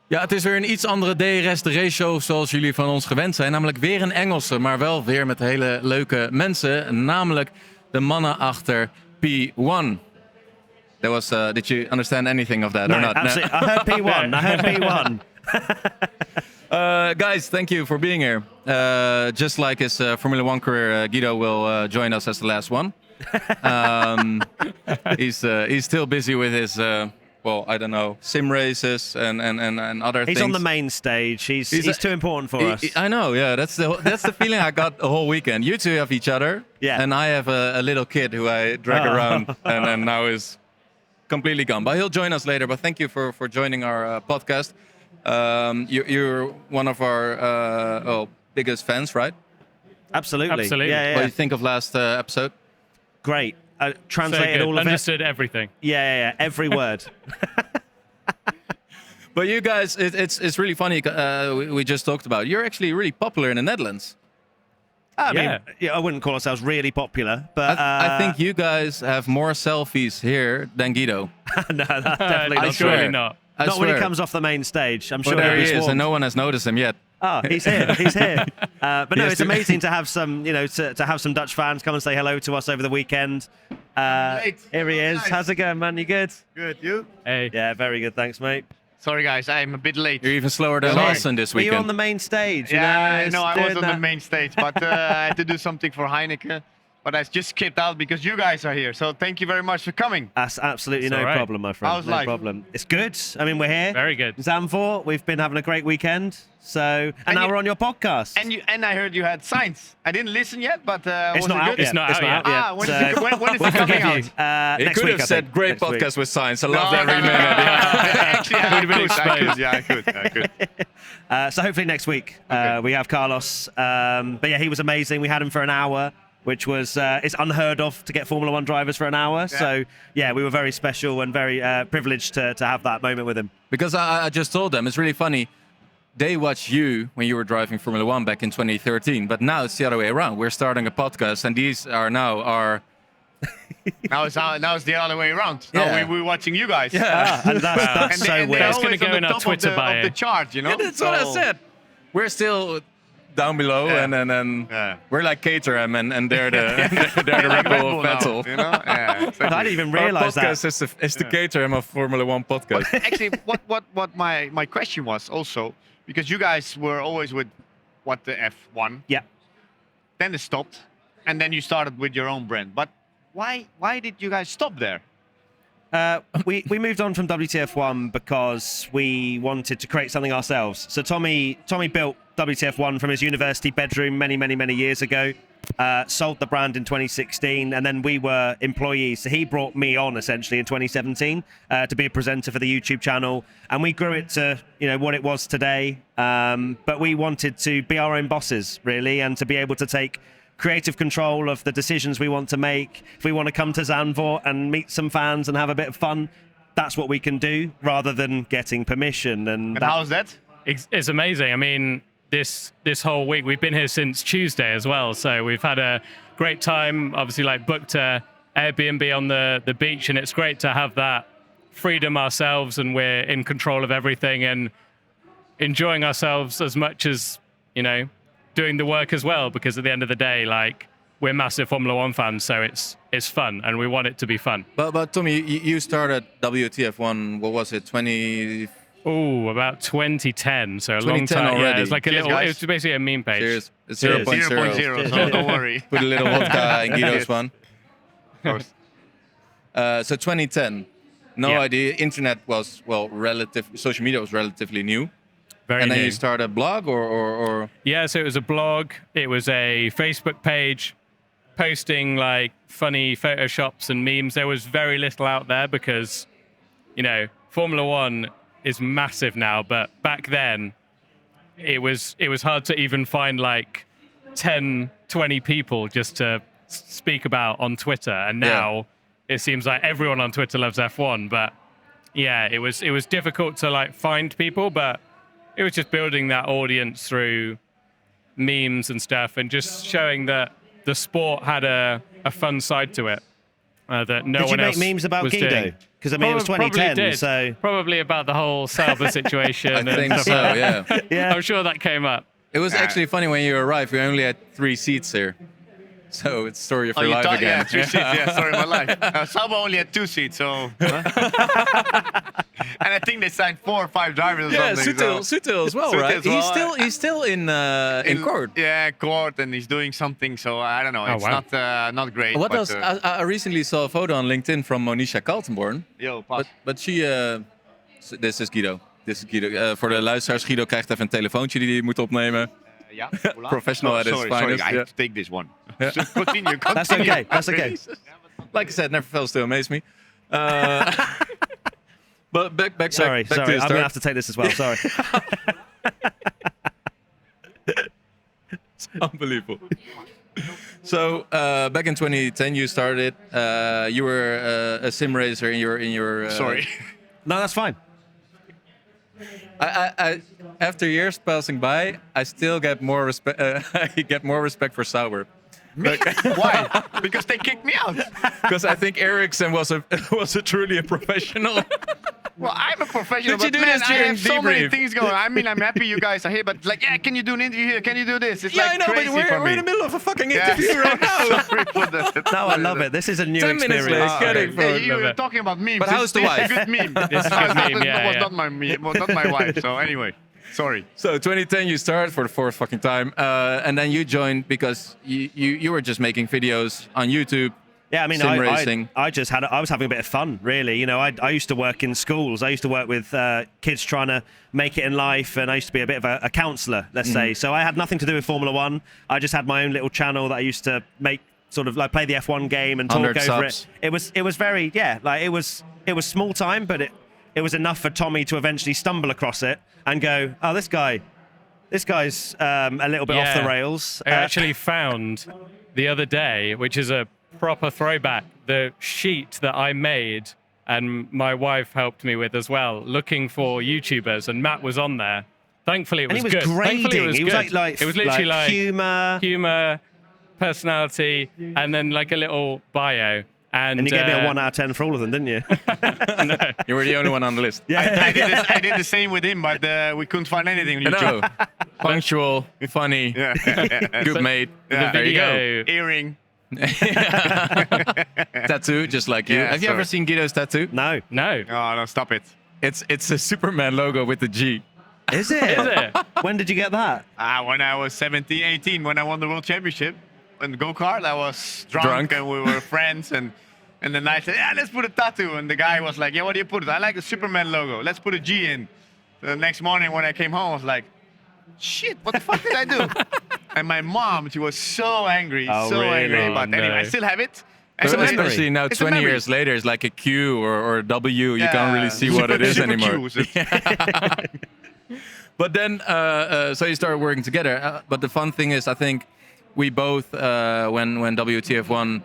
Ja, het is weer een iets andere DRS, de race show zoals jullie van ons gewend zijn. Namelijk weer een Engelse, maar wel weer met hele leuke mensen. Namelijk de mannen achter P1. That was, did you understand anything of that or not? Absolutely. No, I heard P1. I heard P1. Guys, thank you for being here. Just like his Formula One career, Guido will join us as the last one. He's still busy with his, well, I don't know, sim races and other things. He's on the main stage. He's too important for us. I know, yeah. That's the feeling I got the whole weekend. You two have each other, yeah. And I have a little kid who I drag around, and now is completely gone. But he'll join us later. But thank you for joining our podcast. You're one of our biggest fans, right? Absolutely. Yeah. What do you think of last episode? Great. Translated all of it. Understood everything. Yeah. Every word. But you guys, it's really funny. We just talked about it. You're actually really popular in the Netherlands. I mean, I wouldn't call ourselves really popular, but I think you guys have more selfies here than Guido. No, that's definitely not true. Surely not. Not when he comes off the main stage. I'm sure there he'll be he is, swarmed. and no one has noticed him yet. Oh, he's here. He's here. But no, it's amazing to have some, to have some Dutch fans come and say hello to us over the weekend. Here he is. Nice. How's it going, man? You good? Good. You? Hey. Yeah, very good. Thanks, mate. Sorry, guys. I'm a bit late. You're even slower than Lawson this weekend. You're on the main stage. Yeah, no, I was on the main stage, but I had to do something for Heineken. But I just skipped out because you guys are here. So thank you very much for coming. That's absolutely no problem, my friend. How's no life? problem. It's good. I mean, we're here. Very good. Zandvoort. We've been having a great weekend. So, and now we're on your podcast. And I heard you had Science. I didn't listen yet, but it's was not it out good? yet. It's not out yet. When is it coming out? He Next could week, have said great Next week. podcast with Science. I loved every minute. Yeah. Actually, I could. So hopefully next week we have Carlos. But yeah, he was amazing. We had him for an hour, which was it's unheard of to get Formula One drivers for an hour. Yeah. So yeah, we were very special and very privileged to have that moment with him. Because I just told them, it's really funny. They watched you when you were driving Formula One back in 2013, but now it's the other way around. We're starting a podcast, and these are now our... now it's the other way around. Yeah. Now we're watching you guys. Yeah, and that's so weird. That's going to go in our Twitter bio. Of the chart, Yeah, that's what I said. We're still down below, and we're like Caterham, and they're the Red Bull of Vettel. You know? Yeah, exactly. I didn't even realize that. Our podcast is the Caterham of Formula One podcast. But actually, what my question was also, because you guys were always with the F1. Yeah. Then it stopped, and then you started with your own brand. But why did you guys stop there? We moved on from WTF1 because we wanted to create something ourselves. So Tommy built WTF1 from his university bedroom many years ago, sold the brand in 2016, and then we were employees. So he brought me on essentially in 2017 to be a presenter for the YouTube channel, and we grew it to what it was today. But we wanted to be our own bosses really, and to be able to take creative control of the decisions we want to make. If we want to come to Zandvoort and meet some fans and have a bit of fun, that's what we can do, rather than getting permission. And how's that? It's amazing. I mean, this whole week we've been here since Tuesday as well, so we've had a great time. Obviously, booked a Airbnb on the beach, and it's great to have that freedom ourselves, and we're in control of everything and enjoying ourselves as much as doing the work as well, because at the end of the day, we're massive Formula One fans, so it's fun, and we want it to be fun. But Tommy, you started WTF1. What was it? About 2010, so a long time already. Yeah, it's like it was basically a meme page. Cheers. It's Cheers. 0.0, so don't worry. Put a little vodka in Guido's one. Of course. So 2010. No idea. Internet was social media was relatively new. Very then new. you started a blog or? Yeah, so it was a blog. It was a Facebook page, posting funny photoshops and memes. There was very little out there because, Formula One is massive now, but back then it was hard to even find 10, 20 people just to speak about on Twitter. And now it seems like everyone on Twitter loves F1, but yeah, it was difficult to find people, but it was just building that audience through memes and stuff, and just showing that the sport had a fun side to it. that no Did you one make else memes about was Guido? doing. Because I mean, it was Probably 2010, did. so Probably about the whole Sauber situation. I and think stuff so, like that. yeah. yeah. I'm sure that came up. It was actually funny when you arrived. We only had 3 seats here. So it's story of your life thought, again. yeah, 3 seats. Yeah, sorry, my life. Sauber only had 2 seats, so. And I think they signed 4 or 5 drivers or Yeah, something. Sutil as well, Sutil right? as well. He's still in court. Yeah, court, and he's doing something. So I don't know. Oh, It's wow. not great. What but, else? I recently saw a photo on LinkedIn from Monisha Kaltenborn. Yo, pas. But she... This is Guido. This is Guido. Voor de luisteraars, Guido krijgt even een telefoontje die hij moet opnemen. Yeah. Professional at his sorry, finest, I yeah. have to take this one. So continue. That's okay. That's okay. Like I said, never fails to amaze me. But back Sorry, to the I'm going to start. have to take this as well. Sorry. It's unbelievable. So back in 2010, you started. You were a sim racer in your. Sorry. No, that's fine. I after years passing by, I still get more respect. I get more respect for Sauber. Why? Because they kicked me out. Because I think Ericsson was a truly a professional. Well, I'm a professional, Did you but do man, this I during have so many debrief? things going. I mean, I'm happy you guys are here, but like, yeah, can you do an interview here? Can you do this? It's Yeah, like I know, but crazy for we're me. in the middle of a fucking Yeah, interview right now. sorry for that. No, I love it. This is a new 10 minutes experience. late. Get it, Yeah, bro. you Love were it. talking about memes. But how's the This wife? is a good meme. This is a good meme, yeah, That was yeah. not my meme. Was not my wife. So anyway, sorry. So 2010, you started for the 4th fucking time, and then you joined because you were just making videos on YouTube. Yeah, I mean, Sim racing. I was having a bit of fun, really. You know, I used to work in schools. I used to work with kids trying to make it in life, and I used to be a bit of a counsellor, let's say. So I had nothing to do with Formula One. I just had my own little channel that I used to make, sort of like play the F1 game and talk 100 over subs. it. It was very, yeah, like it was small time, but it was enough for Tommy to eventually stumble across it and go, oh, this guy's a little bit off the Yeah. rails. I actually found the other day, which is a proper throwback, the sheet that I made and my wife helped me with as well, looking for YouTubers, and Matt was on there. Thankfully, it was and he was good. Thankfully, grading. it was He was good. like it was literally like humor, personality, and then like a little bio. And and you gave me a 1 out of 10 for all of them, didn't you? No. You were the only one on the list. I did the same with him, but we couldn't find anything on I YouTube. know. Punctual, funny, Yeah. good mate. Yeah. There you go. Video. Earring. Tattoo, just like you. Yeah, Have you sorry. ever seen Guido's tattoo? No. No. Oh, no, stop it. It's a Superman logo with the G. Is it? Is it? When did you get that? When I was 17, 18, when I won the World Championship in the go-kart, I was drunk and we were friends. And then I said, yeah, let's put a tattoo. And the guy was like, yeah, what do you put? I like the Superman logo. Let's put a G in. So the next morning when I came home, I was like, shit, what the fuck did I do? And my mom, she was so angry, Oh, so really? angry. Oh, But anyway, no. I still have it. It's a memory. Especially now, It's a 20 memory. years later, it's like a Q or a W. You Yeah, can't really see what it is super anymore. Q, so- But then, so you started working together. But the fun thing is, I think we both, when WTF1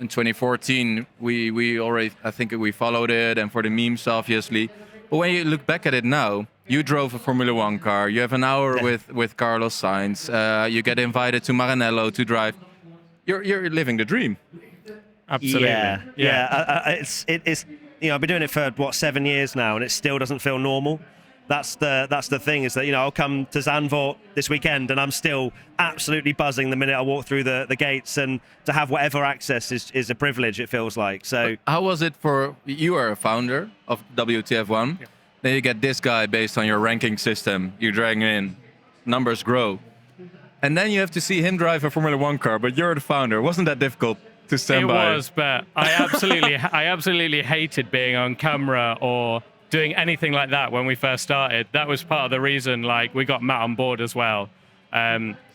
in 2014, we already, I think we followed it, and for the memes, obviously. But when you look back at it now, you drove a Formula One car. You have an hour with Carlos Sainz. You get invited to Maranello to drive. You're living the dream. Absolutely. Yeah. It's you know, I've been doing it for what 7 years now, and it still doesn't feel normal. That's the thing, is that, you know, I'll come to Zandvoort this weekend and I'm still absolutely buzzing the minute I walk through the gates, and to have whatever access is a privilege, it feels like. So How was it for you? Are a founder of WTF1. Yeah. Then you get this guy based on your ranking system. You drag him in, numbers grow, and then you have to see him drive a Formula One car. But you're the founder. Wasn't that difficult to stand It by? was, but I absolutely hated being on camera or doing anything like that when we first started. That was part of the reason, like, we got Matt on board as well.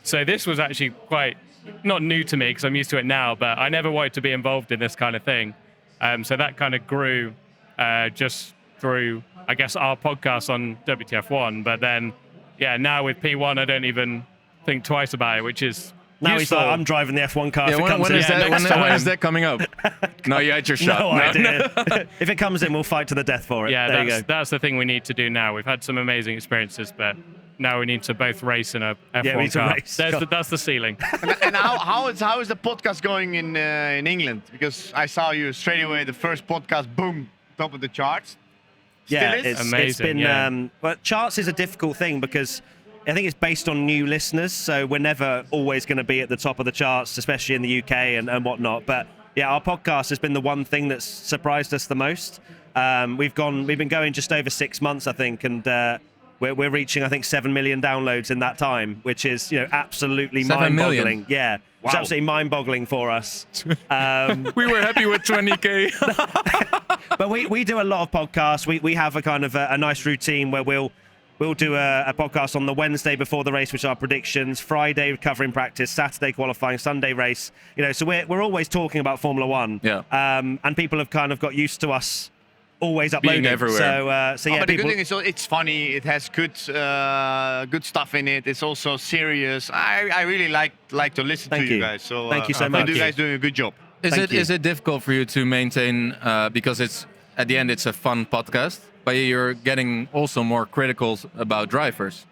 So this was actually quite not new to me because I'm used to it now, but I never wanted to be involved in this kind of thing. So that kind of grew just through, I guess, our podcast on WTF1. But then, yeah, now with P1, I don't even think twice about it, which is now he's useful. like, I'm driving the F1 car. Yeah, if it when, comes when, in. is that, next when is time. that coming up? No, you had your shot. No idea. If it comes in, we'll fight to the death for it. Yeah, there you go. that's the thing we need to do now. We've had some amazing experiences, but now we need to both race in a F1 Yeah, we need to car. race. That's the ceiling. And how is the podcast going in England? Because I saw you straight away, the first podcast, boom, top of the charts. Yeah, Still is? it's Amazing, been. yeah. But charts is a difficult thing because I think it's based on new listeners, so we're never always going to be at the top of the charts, especially in the UK and whatnot. But yeah, our podcast has been the one thing that's surprised us the most. We've been going just over 6 months, I think, and we're reaching, I think, 7 million downloads in that time, which is absolutely 7 million? mind-boggling. Yeah, it's Wow. absolutely mind-boggling for us. We were happy with 20K. But we do a lot of podcasts. We have a kind of a nice routine where we'll do a podcast on the Wednesday before the race, which are our predictions. Friday covering practice, Saturday qualifying, Sunday race. So we're always talking about Formula One. Yeah. And people have kind of got used to us always uploading. everywhere. So yeah, But the people. good thing is it's funny. It has good stuff in it. It's also serious. I really like to listen Thank to you you. guys. So Thank you so I think much. you guys doing a good job. Thank you. Is it difficult for you to maintain, because it's at the end it's a fun podcast, but you're getting also more critical about drivers.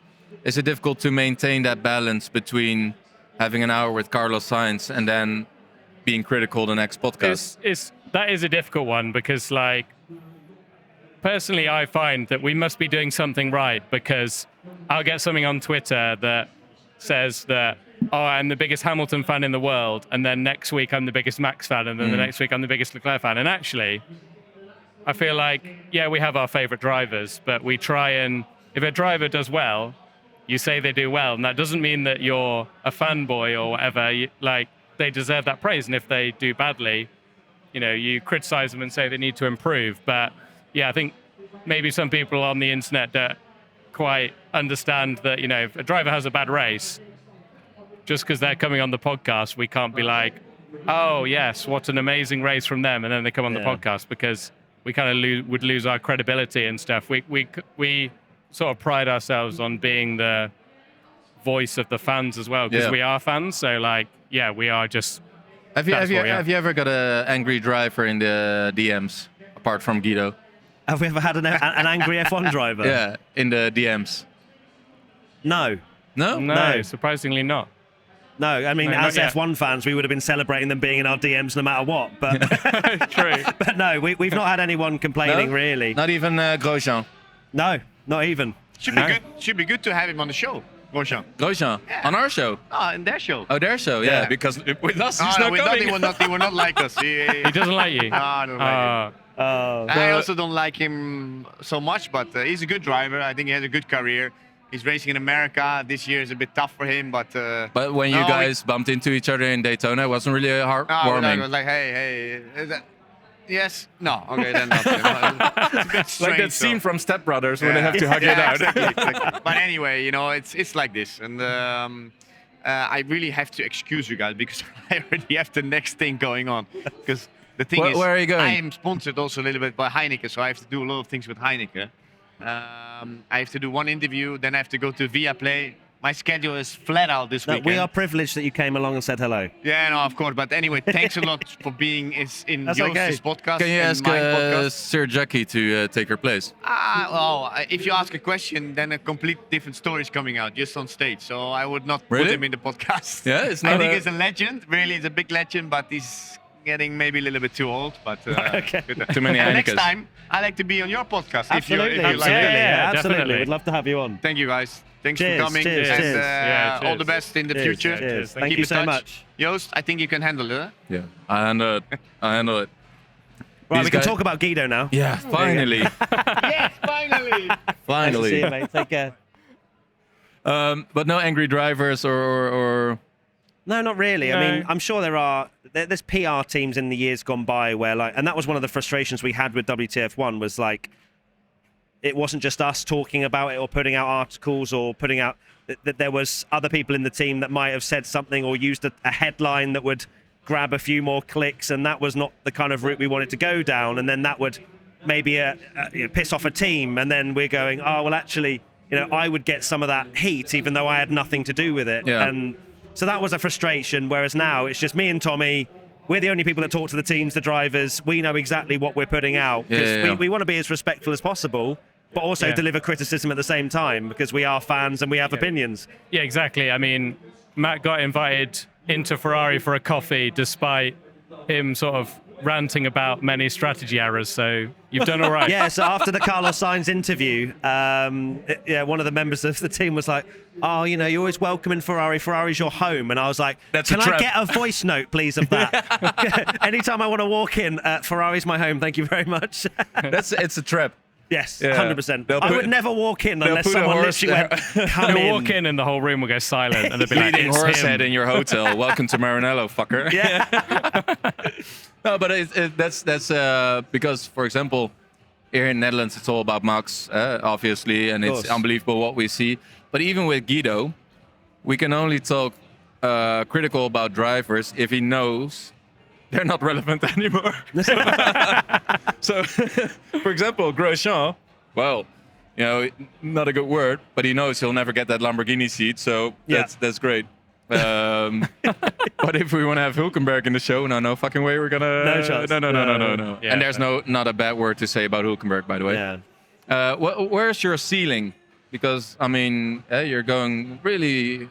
Is it difficult to maintain that balance between having an hour with Carlos Sainz and then being critical the next podcast? That is a difficult one because, like, personally, I find that we must be doing something right because I'll get something on Twitter that says that, oh, I'm the biggest Hamilton fan in the world, and then next week I'm the biggest Max fan, and then the next week I'm the biggest Leclerc fan. And actually, I feel like, yeah, we have our favorite drivers, but we try and, if a driver does well, you say they do well, and that doesn't mean that you're a fanboy or whatever. They deserve that praise, and if they do badly, you criticize them and say they need to improve. But yeah, I think maybe some people on the internet don't quite understand that, if a driver has a bad race, just because they're coming on the podcast, we can't be like, oh yes, what an amazing race from them, and then they come on the podcast, because we kind of would lose our credibility and stuff. We sort of pride ourselves on being the voice of the fans as well, because we are fans. So we are just. Have you ever got an angry driver in the DMs apart from Guido? Have we ever had an angry F1 driver? Yeah, in the DMs. No. No? No, surprisingly not. No, I mean, No, as not yet. F1 fans, we would have been celebrating them being in our DMs no matter what. But True. but no, we've not had anyone complaining, No? really. Not even Grosjean. No, not even. Should be good to have him on the show, Grosjean. Grosjean, on our show. In their show. Oh, their show, Yeah. because with us he's No, not with coming. he will not like us. He doesn't like you. No, I don't like him. I also don't like him so much, but he's a good driver. I think he has a good career. He's racing in America. This year is a bit tough for him, but. But when you guys bumped into each other in Daytona, it wasn't really I heartwarming. was like, hey, is that? Yes. No. Okay, then not. It's a bit Like strange, that scene so. from Step Brothers where they have to hug it out. Exactly. But anyway, it's like this, and I really have to excuse you guys because I already have the next thing going on. Because the thing is, where are you going? I am sponsored also a little bit by Heineken, so I have to do a lot of things with Heineken. I have to do one interview, then I have to go to Viaplay. My schedule is flat out this No, weekend. we are privileged that you came along and said hello. Yeah, no, of course. But anyway, thanks a lot for being in That's Joost's okay. podcast. Can you and ask my podcast. Sir Jackie to take her place? If you ask a question, then a complete different story is coming out just on stage. So I would not Really? put him in the podcast. Yeah, it's I not think a- he's a legend. Really, he's a big legend, but he's getting maybe a little bit too old. But Okay. good. Too many And next Heinekens. time, I like to be on your podcast. Absolutely, If you like absolutely, it. Yeah, absolutely. definitely. We'd love to have you on. Thank you, guys. Thanks Cheers, for coming. cheers, and cheers. Yeah, all cheers. the best in the Cheers, future. cheers. And Thank keep you in so touch. much. Joost, I think you can handle it. Huh? Yeah, I handle it. I handle it. Right, These we can guys- talk about Guido now. Yeah, finally. Yes, finally. Nice to see Finally. you, mate. Take care. But no angry drivers or No, not really. I No. mean, I'm sure there's PR teams in the years gone by where and that was one of the frustrations we had with WTF1 was it wasn't just us talking about it or putting out articles or putting out that there was other people in the team that might have said something or used a headline that would grab a few more clicks, and that was not the kind of route we wanted to go down, and then that would maybe piss off a team, and then we're going, oh, well, actually, I would get some of that heat even though I had nothing to do with it. Yeah. And so that was a frustration, whereas now it's just me and Tommy. We're the only people that talk to the teams, the drivers. We know exactly what we're putting out. 'Cause Yeah. we want to be as respectful as possible. but also deliver criticism at the same time because we are fans and we have opinions. Yeah, exactly. I mean, Matt got invited into Ferrari for a coffee despite him sort of ranting about many strategy errors, so you've done all right. Yeah, so after the Carlos Sainz interview, one of the members of the team was like, oh, you know, you're always welcome in Ferrari. Ferrari's your home. And I was like, can I get a voice note, please, of that? Anytime I want to walk in, Ferrari's my home. Thank you very much. It's a trap. Yes, Yeah. 100%. I would never walk in unless someone literally went, come They'll in. walk in and the whole room will go silent, and they'll be like, Leading "It's horse him." head in your hotel. Welcome to Maranello, fucker. Yeah. No, but that's because, for example, here in Netherlands, it's all about Max, obviously, and it's unbelievable what we see. But even with Guido, we can only talk critical about drivers if he knows they're not relevant anymore. So, for example, Grosjean, well, you know, not a good word, but he knows he'll never get that Lamborghini seat, so that's great. But if we want to have Hülkenberg in the show, no fucking way we're gonna. No chance. No. Yeah, And there's not a bad word to say about Hülkenberg, by the way. Yeah. Where's your ceiling? Because I mean, you're going really,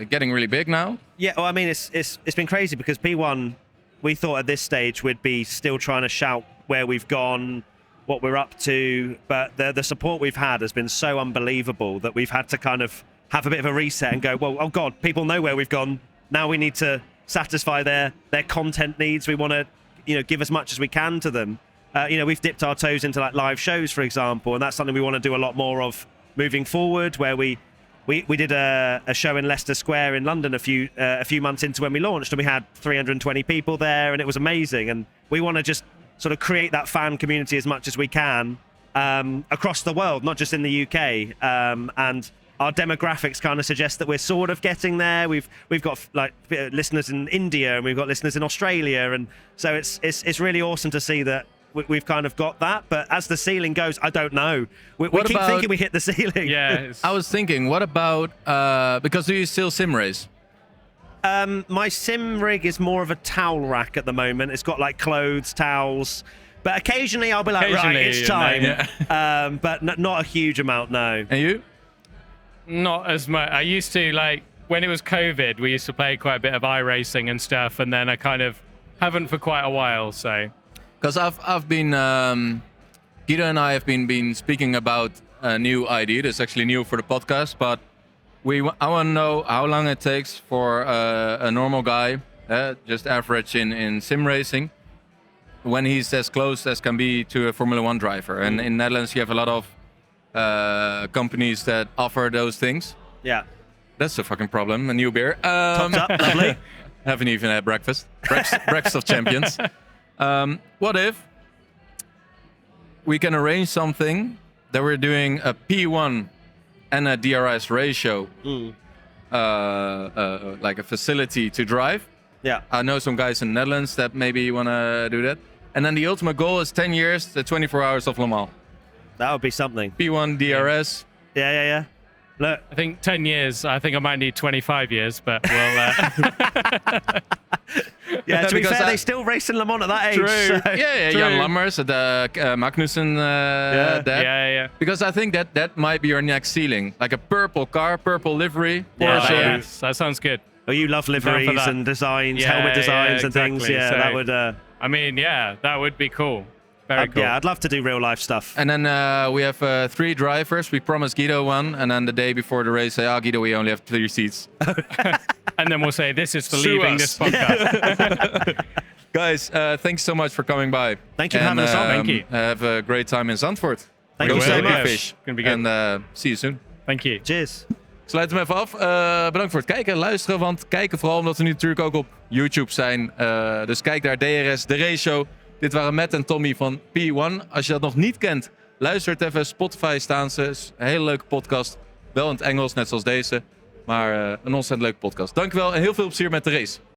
getting really big now. Yeah, well, I mean, it's been crazy because P1, we thought at this stage we'd be still trying to shout where we've gone, what we're up to, but the support we've had has been so unbelievable that we've had to kind of have a bit of a reset and go, well, oh God, people know where we've gone. Now we need to satisfy their content needs. We want to, you know, give as much as we can to them. You know, we've dipped our toes into like live shows, for example, and that's something we want to do a lot more of moving forward, where we did a show in Leicester Square in London a few months into when we launched, and we had 320 people there, and it was amazing. And we want to just sort of create that fan community as much as we can across the world, not just in the UK. And our demographics kind of suggest that we're sort of getting there. We've got like listeners in India, and we've got listeners in Australia, and so it's really awesome to see that we've kind of got that. But as the ceiling goes, I don't know. We keep thinking we hit the ceiling. Yeah. I was thinking, what about because do you still sim race? My sim rig is more of a towel rack at the moment. It's got like clothes, towels, but occasionally I'll be like, right, it's time. But not a huge amount, no. And you? Not as much. I used to, like, when it was COVID, we used to play quite a bit of iRacing and stuff, and then I kind of haven't for quite a while, so. Because I've been, Guido and I have been speaking about a new idea. That's actually new for the podcast, but I want to know how long it takes for a normal guy, just average in sim racing, when he's as close as can be to a Formula One driver. And in Netherlands, you have a lot of companies that offer those things. Yeah. That's a fucking problem. A new beer. Tops up, lovely. Haven't even had breakfast. Breakfast of champions. What if we can arrange something that we're doing a P1 and a DRS ratio, like a facility to drive? Yeah. I know some guys in the Netherlands that maybe want to do that. And then the ultimate goal is 10 years, the 24 hours of Le Mans. That would be something. P1, DRS. Yeah. Look. I think 10 years. I think I might need 25 years, but we'll. Yeah, to be because fair, they still race in Le Mans at that age. True. So. Yeah, True. Jan Lammers, Magnussen, that. Yeah. Because I think that might be your next ceiling. Like a purple car, purple livery. Yeah, Porsche. yes, that sounds good. Oh, you love liveries that. and designs, Yeah, helmet designs yeah, and things. exactly. Yeah, So- that would. I mean, yeah, that would be cool. Very cool. Yeah, I'd love to do real life stuff. And then we have 3 drivers. We promised Guido one, and then the day before the race, say, Guido, we only have 3 seats. And then we'll say, this is for Sue leaving us. this podcast. Guys, thanks so much for coming by. Thank you for having us on. Thank you. Have a great time in Zandvoort. Thank Go you so see much. Fish. Gonna be good. And see you soon. Thank you. Cheers. Sluit hem even af. Bedankt voor het kijken en luisteren. Want kijken vooral omdat we nu natuurlijk ook op YouTube zijn. Dus kijk daar, DRS, de race show. Dit waren Matt en Tommy van P1. Als je dat nog niet kent, luister het even. Spotify staan ze. Is een hele leuke podcast. Wel in het Engels, net zoals deze. Maar een ontzettend leuke podcast. Dankjewel en heel veel plezier met de race.